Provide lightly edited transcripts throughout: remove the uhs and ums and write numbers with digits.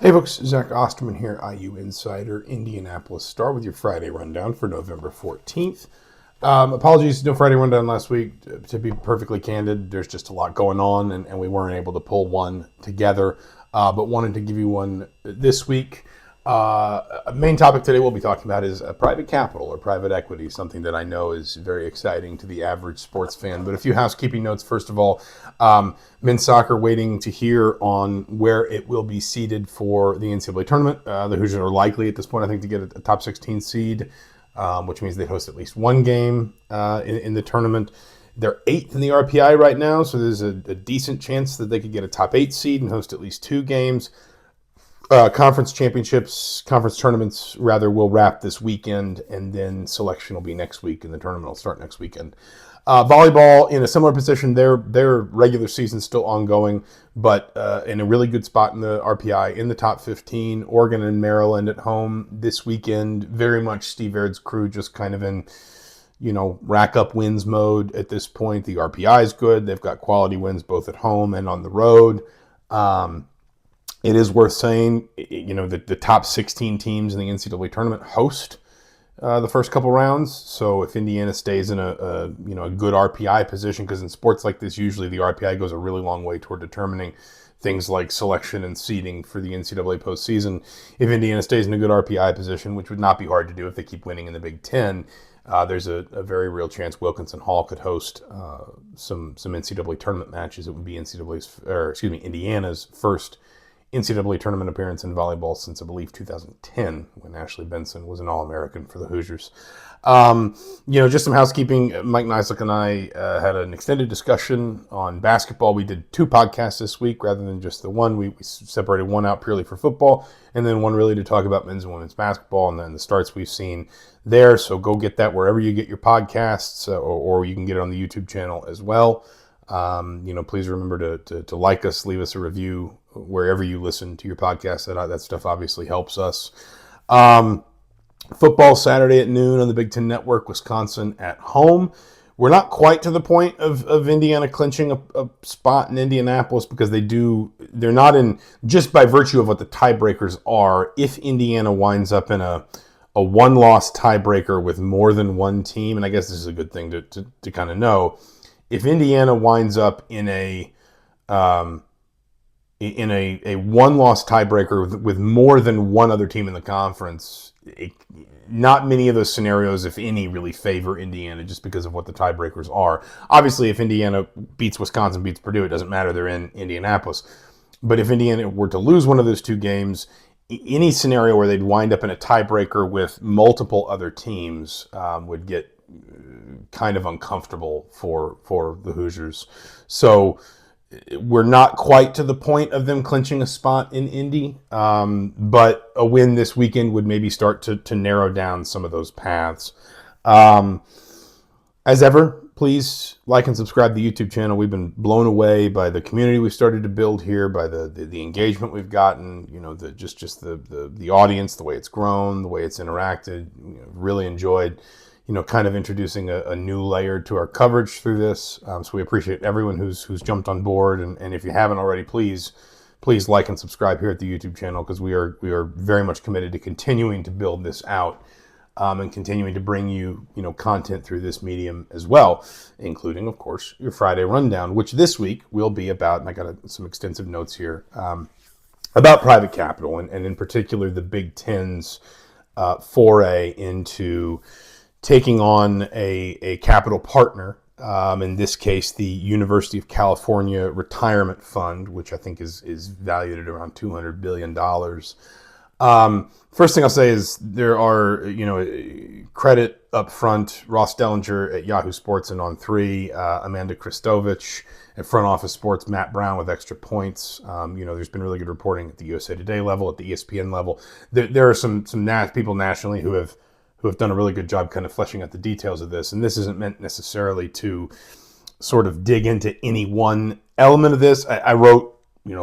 Hey folks, Zach Osterman here, IU Insider, Indianapolis Star with your Friday rundown for November 14th. Apologies, no Friday rundown last week. To be perfectly candid, there's just a lot going on and we weren't able to pull one together, but wanted to give you one this week. A main topic today we'll be talking about is private capital or private equity, something that I know is very exciting to the average sports fan. But a few housekeeping notes. First of all, men's soccer waiting to hear on where it will be seeded for the NCAA tournament. The Hoosiers are likely at this point, I think, to get a top 16 seed, which means they host at least one game in the tournament. They're 8th in the RPI right now, so there's a decent chance that they could get a top 8 seed and host at least 2 games. Conference tournaments, rather, will wrap this weekend, and then selection will be next week, and the tournament will start next weekend. Volleyball in a similar position. Their regular season's still ongoing, but in a really good spot in the RPI, in the top 15. Oregon and Maryland at home this weekend. Very much Steve Aird's crew just kind of in, rack up wins mode at this point. The RPI is good. They've got quality wins both at home and on the road. It is worth saying, that the top 16 teams in the NCAA tournament host the first couple rounds. So if Indiana stays in a good RPI position, because in sports like this, usually the RPI goes a really long way toward determining things like selection and seeding for the NCAA postseason. If Indiana stays in a good RPI position, which would not be hard to do if they keep winning in the Big Ten, there's a very real chance Wilkinson Hall could host some NCAA tournament matches. It would be Indiana's first NCAA tournament appearance in volleyball since, I believe, 2010, when Ashley Benson was an All-American for the Hoosiers. Just some housekeeping. Mike Nislak and I had an extended discussion on basketball. We did 2 podcasts this week rather than just the one. We separated one out purely for football, and then one really to talk about men's and women's basketball, and then the starts we've seen there. So go get that wherever you get your podcasts, or you can get it on the YouTube channel as well. Please remember to like us, leave us a review wherever you listen to your podcast. That stuff obviously helps us. Football Saturday at noon on the Big Ten Network, Wisconsin at home. We're not quite to the point of Indiana clinching a spot in Indianapolis, because they're not in, just by virtue of what the tiebreakers are. If Indiana winds up in a one-loss tiebreaker with more than one team, and I guess this is a good thing to kind of know, if Indiana winds up in a one-loss tiebreaker with more than one other team in the conference, not many of those scenarios, if any, really favor Indiana, just because of what the tiebreakers are. Obviously, if Indiana beats Wisconsin, beats Purdue, it doesn't matter. They're in Indianapolis. But if Indiana were to lose one of those 2 games, any scenario where they'd wind up in a tiebreaker with multiple other teams would get kind of uncomfortable for the Hoosiers. So we're not quite to the point of them clinching a spot in Indy, but a win this weekend would maybe start to narrow down some of those paths. As ever, please like and subscribe to the YouTube channel. We've been blown away by the community we've started to build here, by the engagement we've gotten, the audience, the way it's grown, the way it's interacted. Really enjoyed kind of introducing a new layer to our coverage through this. So we appreciate everyone who's jumped on board. And if you haven't already, please like and subscribe here at the YouTube channel, because we are very much committed to continuing to build this out and continuing to bring you, content through this medium as well, including, of course, your Friday rundown, which this week will be about, and I got some extensive notes here, about private capital, and in particular the Big Ten's foray into taking on a capital partner, in this case, the University of California Retirement Fund, which I think is valued at around $200 billion. First thing I'll say is there are, credit up front. Ross Dellinger at Yahoo Sports and On3, Amanda Kristovich at Front Office Sports, Matt Brown with Extra Points. There's been really good reporting at the USA Today level, at the ESPN level. There are some people nationally who have done a really good job kind of fleshing out the details of this. And this isn't meant necessarily to sort of dig into any one element of this. I wrote,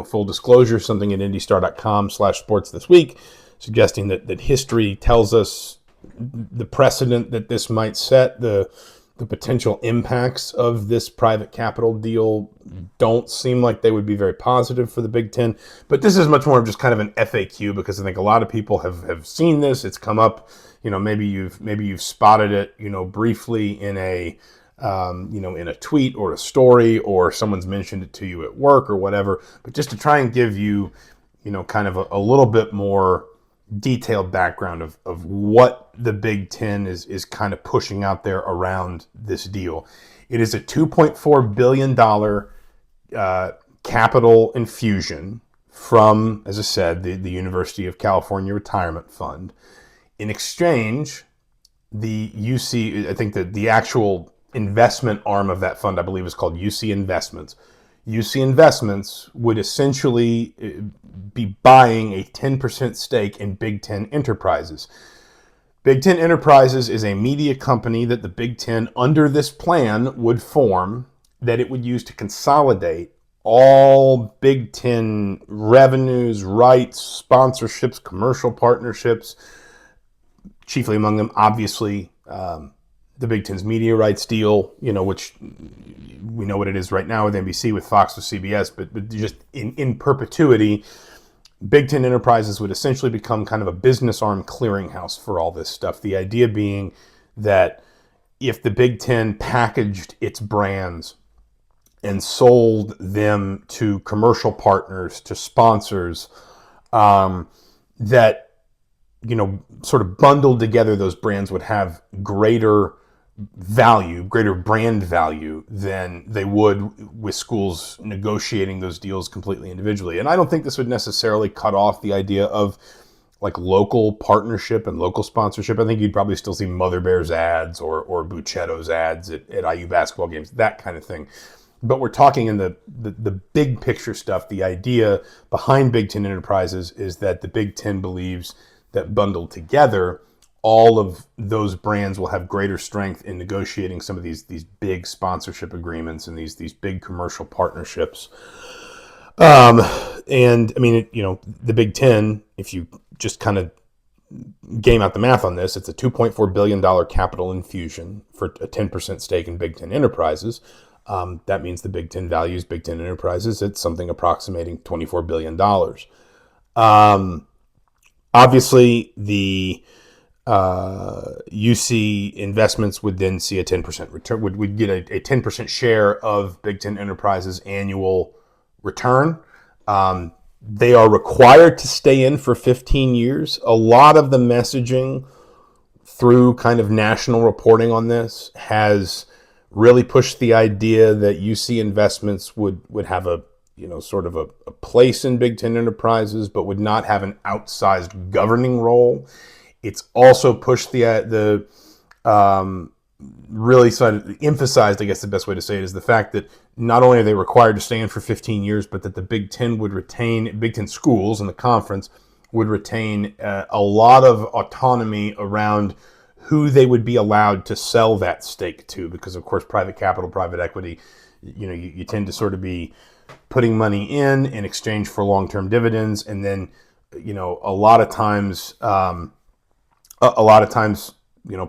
full disclosure, something at indystar.com/sports this week, suggesting that history tells us the precedent that this might set, the the potential impacts of this private capital deal don't seem like they would be very positive for the Big Ten. But this is much more of just kind of an FAQ, because I think a lot of people have seen this. It's come up, maybe you've spotted it, briefly in a in a tweet or a story, or someone's mentioned it to you at work or whatever. But just to try and give you, kind of a little bit more detailed background of what the Big Ten is kind of pushing out there around this deal. It is a $2.4 billion capital infusion from, as I said, the University of California Retirement Fund. In exchange, the UC, I think that the actual investment arm of that fund, I believe, is called UC Investments. UC Investments would essentially be buying a 10% stake in Big Ten Enterprises. Big Ten Enterprises is a media company that the Big Ten, under this plan, would form, that it would use to consolidate all Big Ten revenues, rights, sponsorships, commercial partnerships, chiefly among them, obviously, the Big Ten's media rights deal, which we know what it is right now with NBC, with Fox, with CBS, but just in perpetuity, Big Ten Enterprises would essentially become kind of a business arm clearinghouse for all this stuff. The idea being that if the Big Ten packaged its brands and sold them to commercial partners, to sponsors, that, sort of bundled together, those brands would have greater value, greater brand value than they would with schools negotiating those deals completely individually. And I don't think this would necessarily cut off the idea of like local partnership and local sponsorship. I think you'd probably still see Mother Bears ads or Buccetto's ads at IU basketball games, that kind of thing. But we're talking in the big picture stuff. The idea behind Big Ten Enterprises is that the Big Ten believes that bundled together, all of those brands will have greater strength in negotiating some of these big sponsorship agreements and these big commercial partnerships. And I mean, the Big Ten, if you just kind of game out the math on this, it's a $2.4 billion capital infusion for a 10% stake in Big Ten Enterprises. That means the Big Ten values Big Ten Enterprises at something approximating $24 billion. Obviously, the UC Investments would then see a 10% return, would get a 10% share of Big Ten Enterprises' annual return. They are required to stay in for 15 years. A lot of the messaging through kind of national reporting on this has really pushed the idea that UC Investments would have a sort of a place in Big Ten Enterprises, but would not have an outsized governing role. It's also pushed really emphasized, I guess the best way to say it is the fact that not only are they required to stay in for 15 years, but that the Big Ten would retain, Big Ten schools and the conference would retain a lot of autonomy around who they would be allowed to sell that stake to, because of course private capital, private equity, you tend to sort of be putting money in exchange for long-term dividends, and then a lot of times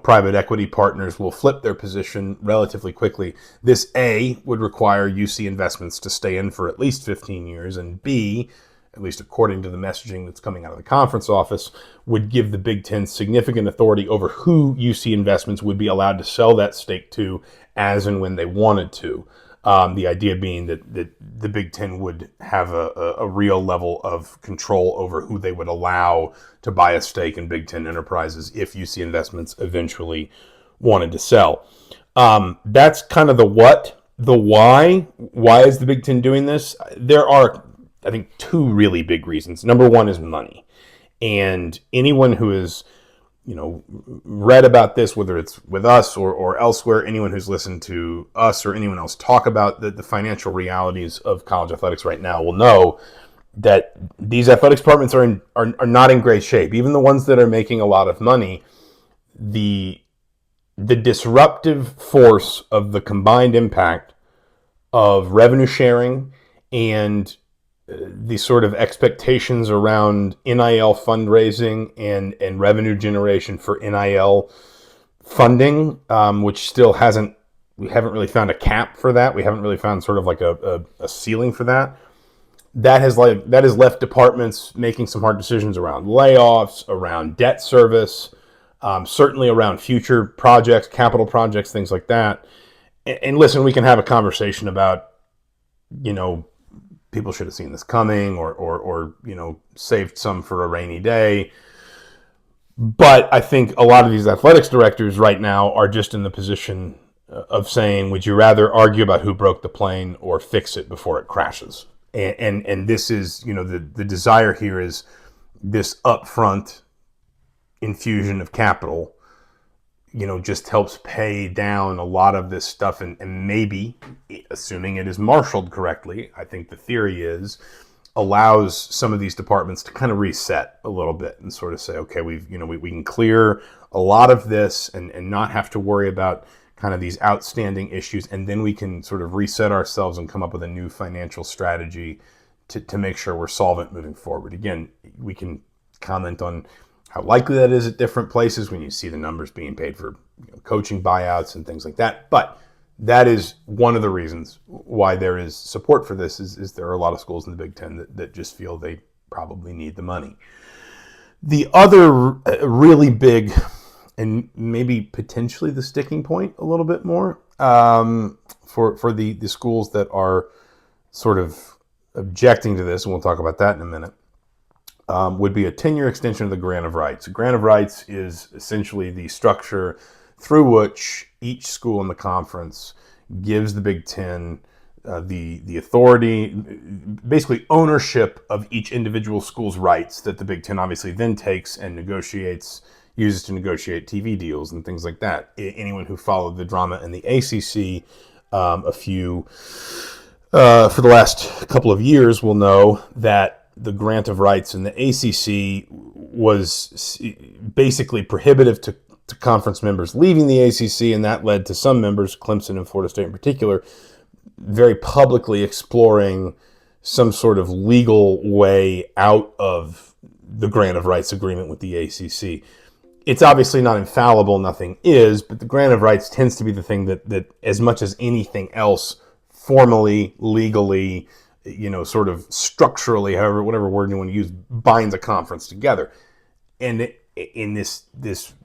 private equity partners will flip their position relatively quickly. This A would require UC Investments to stay in for at least 15 years, and B, at least according to the messaging that's coming out of the conference office, would give the Big Ten significant authority over who UC Investments would be allowed to sell that stake to as and when they wanted to. The idea being that the Big Ten would have a real level of control over who they would allow to buy a stake in Big Ten Enterprises if UC Investments eventually wanted to sell. That's kind of the what. The why. Why is the Big Ten doing this? There are, I think, two really big reasons. Number one is money. And anyone who is read about this, whether it's with us or elsewhere, anyone who's listened to us or anyone else talk about the financial realities of college athletics right now will know that these athletics departments are not in great shape. Even the ones that are making a lot of money, the disruptive force of the combined impact of revenue sharing and the sort of expectations around NIL fundraising and revenue generation for NIL funding, which still hasn't we haven't really found a cap for that. We haven't really found sort of like a ceiling for that. That has left departments making some hard decisions around layoffs, around debt service, certainly around future projects, capital projects, things like that. And listen, we can have a conversation about, people should have seen this coming, or saved some for a rainy day. But I think a lot of these athletics directors right now are just in the position of saying, would you rather argue about who broke the plane or fix it before it crashes? And this is, the desire here is this upfront infusion of capital, just helps pay down a lot of this stuff, and maybe, assuming it is marshaled correctly, I think the theory is, allows some of these departments to kind of reset a little bit and sort of say, okay, we can clear a lot of this and not have to worry about kind of these outstanding issues, and then we can sort of reset ourselves and come up with a new financial strategy to make sure we're solvent moving forward. Again, we can comment on how likely that is at different places when you see the numbers being paid for coaching buyouts and things like that. But that is one of the reasons why there is support for this is there are a lot of schools in the Big Ten that just feel they probably need the money. The other really big, and maybe potentially the sticking point a little bit more, for the schools that are sort of objecting to this, and we'll talk about that in a minute, would be a 10-year extension of the grant of rights. A grant of rights is essentially the structure through which each school in the conference gives the Big Ten the authority, basically ownership of each individual school's rights that the Big Ten obviously then takes and uses to negotiate TV deals and things like that. Anyone who followed the drama in the ACC for the last couple of years will know that the grant of rights in the ACC was basically prohibitive to conference members leaving the ACC, and that led to some members, Clemson and Florida State in particular, very publicly exploring some sort of legal way out of the grant of rights agreement with the ACC. It's obviously not infallible, nothing is, but the grant of rights tends to be the thing that as much as anything else, formally, legally, sort of structurally, whatever word you want to use, binds a conference together. And in this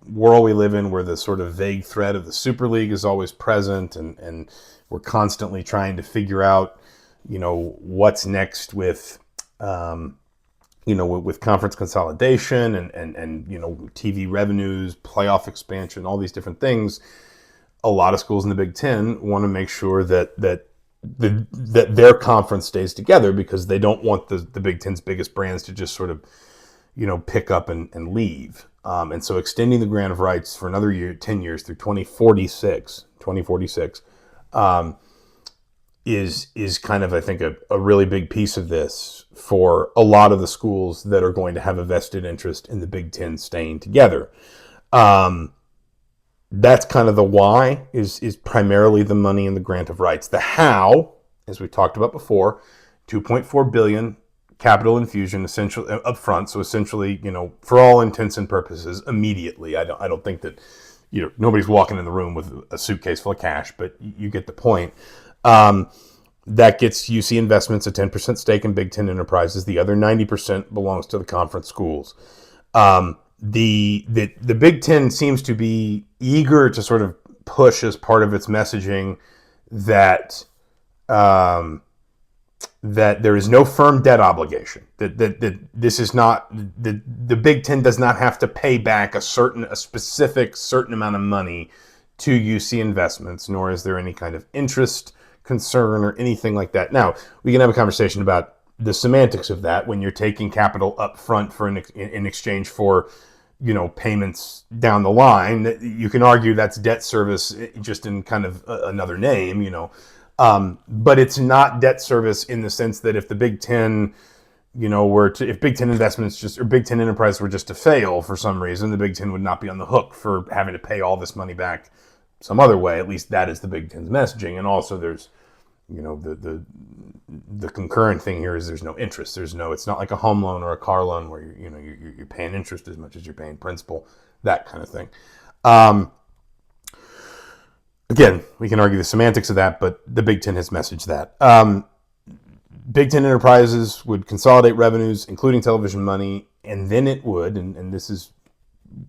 world we live in, where the sort of vague threat of the Super League is always present, and we're constantly trying to figure out, what's next with, with conference consolidation and TV revenues, playoff expansion, all these different things, a lot of schools in the Big Ten want to make sure that their conference stays together, because they don't want the Big Ten's biggest brands to just sort of, pick up and leave. And so extending the grant of rights for another year, 10 years through 2046, is kind of, I think, a really big piece of this for a lot of the schools that are going to have a vested interest in the Big Ten staying together. That's kind of the why, is primarily the money in the grant of rights. The how, as we talked about before, $2.4 billion capital infusion essentially up front. So essentially, for all intents and purposes, immediately. I don't think that, nobody's walking in the room with a suitcase full of cash, but you get the point. That gets UC Investments a 10% stake in Big Ten Enterprises. The other 90% belongs to the conference schools. The Big Ten seems to be eager to sort of push as part of its messaging that that there is no firm debt obligation. That this is not the Big Ten does not have to pay back a specific amount of money to UC Investments, nor is there any kind of interest concern or anything like that. Now, we can have a conversation about the semantics of that when you're taking capital up front in exchange for, payments down the line. You can argue that's debt service, just in kind of another name, but it's not debt service in the sense that if the Big Ten, if Big Ten Investments or Big Ten Enterprise were just to fail for some reason, the Big Ten would not be on the hook for having to pay all this money back some other way. At least that is the Big Ten's messaging. And also there's, the concurrent thing here is there's no interest. It's not like a home loan or a car loan where you're paying interest as much as you're paying principal, that kind of thing. Again, we can argue the semantics of that, but the Big Ten has messaged that. Big Ten enterprises would consolidate revenues, including television money, and then it would, and this is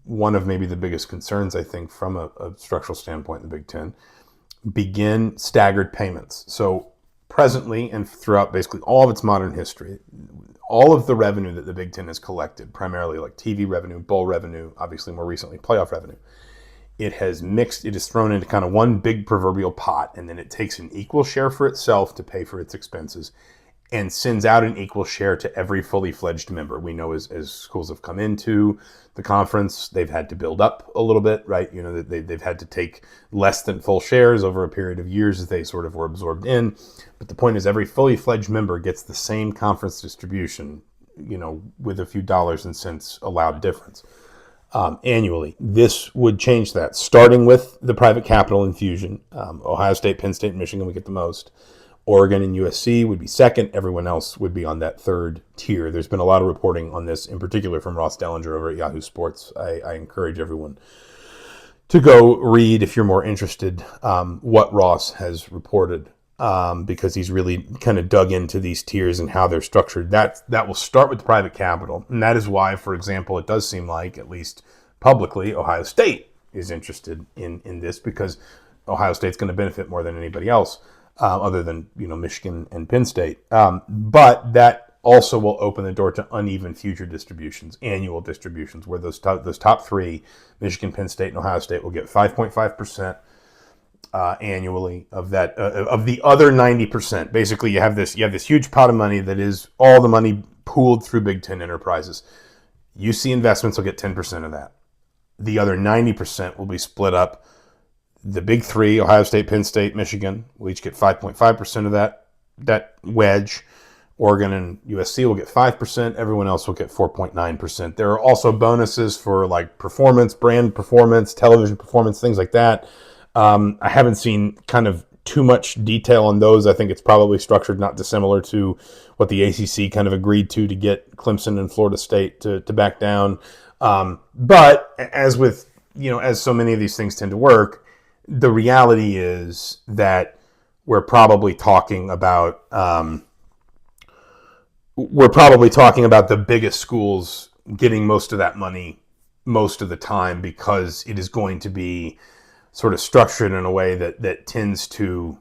one of maybe the biggest concerns, I think, from a structural standpoint in the Big Ten, begin staggered payments. So presently and throughout basically all of its modern history, all of the revenue that the Big Ten has collected, primarily like TV revenue, bowl revenue, obviously more recently playoff revenue, it has mixed, it is thrown into kind of one big proverbial pot, and then it takes an equal share for itself to pay for its expenses and sends out an equal share to every fully fledged member. We know as schools have come into the conference, they've had to build up a little bit, right? You know, they've had to take less than full shares over a period of years as they sort of were absorbed in. But the point is every fully fledged member gets the same conference distribution, you know, with a few dollars and cents allowed difference annually. This would change that, starting with the private capital infusion. Ohio State, Penn State, and Michigan would get the most. Oregon and USC would be second. Everyone else would be on that third tier. There's been a lot of reporting on this, in particular from Ross Dellinger over at Yahoo Sports. I encourage everyone to go read, if you're more interested, what Ross has reported, because he's really kind of dug into these tiers and how they're structured. That will start with the private capital. And that is why, for example, it does seem like, at least publicly, Ohio State is interested in this, because Ohio State's going to benefit more than anybody else. Other than, you know, Michigan and Penn State. But that also will open the door to uneven future distributions, annual distributions, where those top three, Michigan, Penn State, and Ohio State, will get 5.5% annually of that of the other 90%. Basically, you have this huge pot of money that is all the money pooled through Big Ten enterprises. UC Investments will get 10% of that. The other 90% will be split up. The big three, Ohio State, Penn State, Michigan, will each get 5.5% of that wedge. Oregon and USC will get 5%. Everyone else will get 4.9%. There are also bonuses for like performance, brand performance, television performance, things like that. I haven't seen kind of too much detail on those. I think it's probably structured not dissimilar to what the ACC kind of agreed to get Clemson and Florida State to back down. But as with, you know, as so many of these things tend to work, the reality is that we're probably talking about the biggest schools getting most of that money most of the time, because it is going to be sort of structured in a way that tends to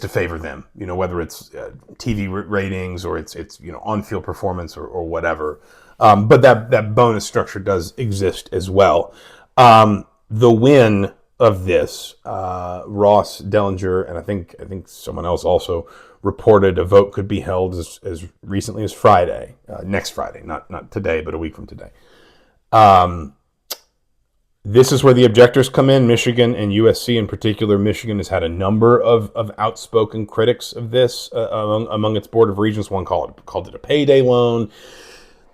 favor them. You know, whether it's TV ratings or it's you know, on-field performance or whatever. But that bonus structure does exist as well. The win of this, Ross Dellinger, and I think someone else also reported a vote could be held as recently as Friday, next Friday, not today, but a week from today. This is where the objectors come in. Michigan and USC in particular. Michigan has had a number of outspoken critics of this among its board of regents. One called it a payday loan.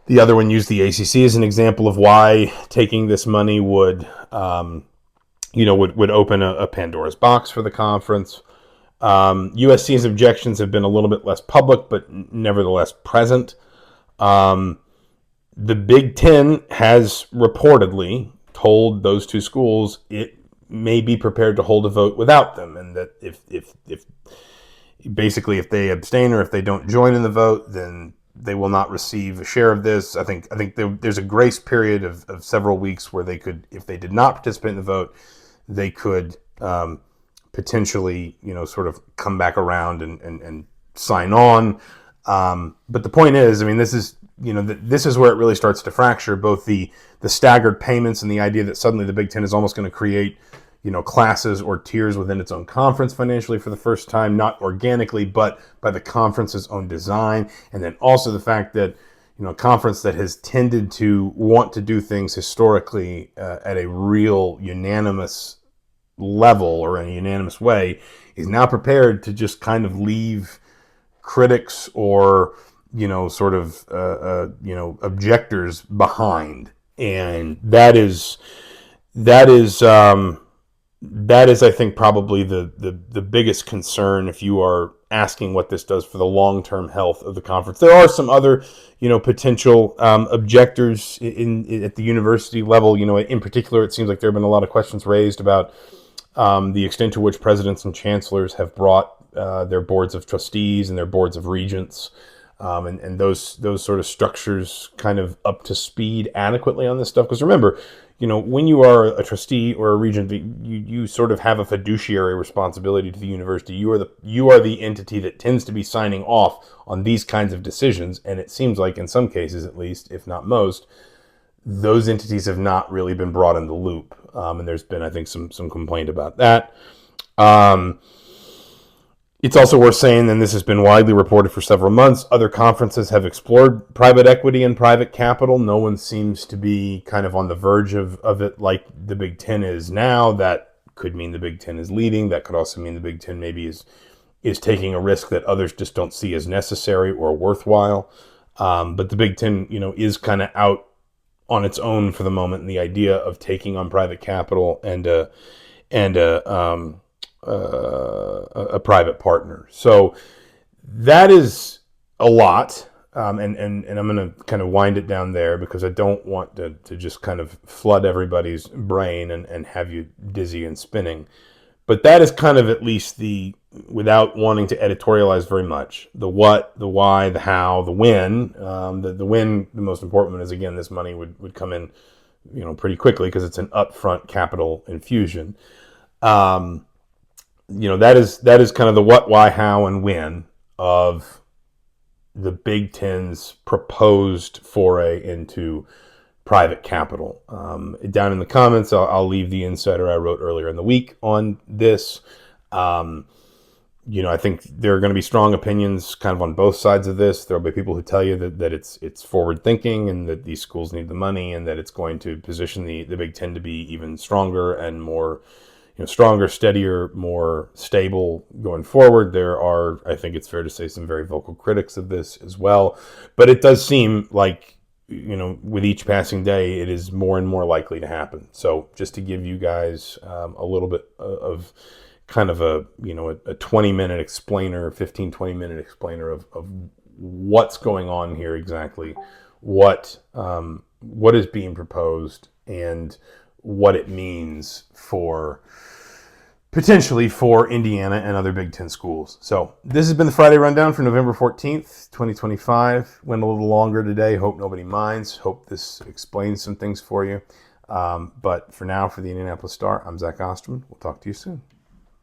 The other one used the ACC as an example of why taking this money would open a Pandora's box for the conference. USC's objections have been a little bit less public, but nevertheless present. The Big Ten has reportedly told those two schools it may be prepared to hold a vote without them, and that if they abstain or if they don't join in the vote, then they will not receive a share of this. I think there's a grace period of several weeks where they could, if they did not participate in the vote, they could potentially, you know, sort of come back around and sign on. But the point is, I mean, this is where it really starts to fracture both the staggered payments and the idea that suddenly the Big Ten is almost going to create, you know, classes or tiers within its own conference financially for the first time, not organically, but by the conference's own design. And then also the fact that, you know, a conference that has tended to want to do things historically at a real unanimous level or in a unanimous way is now prepared to just kind of leave critics or, you know, sort of, objectors behind. And that is, I think, probably the biggest concern if you are asking what this does for the long-term health of the conference. There are some other, you know, potential objectors at the university level. You know, in particular, it seems like there have been a lot of questions raised about the extent to which presidents and chancellors have brought their boards of trustees and their boards of regents and those sort of structures kind of up to speed adequately on this stuff. Because remember, when you are a trustee or a regent, you sort of have a fiduciary responsibility to the university. You are the entity that tends to be signing off on these kinds of decisions, and it seems like in some cases, at least, if not most, those entities have not really been brought in the loop. And there's been, I think, some complaint about that. It's also worth saying, and this has been widely reported for several months, other conferences have explored private equity and private capital. No one seems to be kind of on the verge of it like the Big Ten is now. That could mean the Big Ten is leading. That could also mean the Big Ten maybe is taking a risk that others just don't see as necessary or worthwhile. But the Big Ten, is kind of out on its own for the moment. And the idea of taking on private capital and a private partner. So that is a lot. And I'm going to kind of wind it down there because I don't want to just kind of flood everybody's brain and have you dizzy and spinning. But that is kind of at least without wanting to editorialize very much, the what, the why, the how, the when. The when, the most important one is, again, this money would come in, pretty quickly because it's an upfront capital infusion. That is kind of the what, why, how, and when of the Big Ten's proposed foray into private capital. Down in the comments, I'll leave the insider I wrote earlier in the week on this. I think there are going to be strong opinions kind of on both sides of this. There'll be people who tell you that it's forward thinking and that these schools need the money and that it's going to position the Big Ten to be even stronger and more stronger, steadier, more stable going forward. There are, I think it's fair to say, some very vocal critics of this as well. But it does seem like, with each passing day, it is more and more likely to happen. So just to give you guys a little bit of kind of a 20-minute explainer, 15-20-minute explainer of what's going on here exactly, what is being proposed, and what it means potentially for Indiana and other Big Ten schools. So this has been the Friday Rundown for November 14th, 2025. Went a little longer today. Hope nobody minds. Hope this explains some things for you. But for now, for the Indianapolis Star, I'm Zach Osterman. We'll talk to you soon.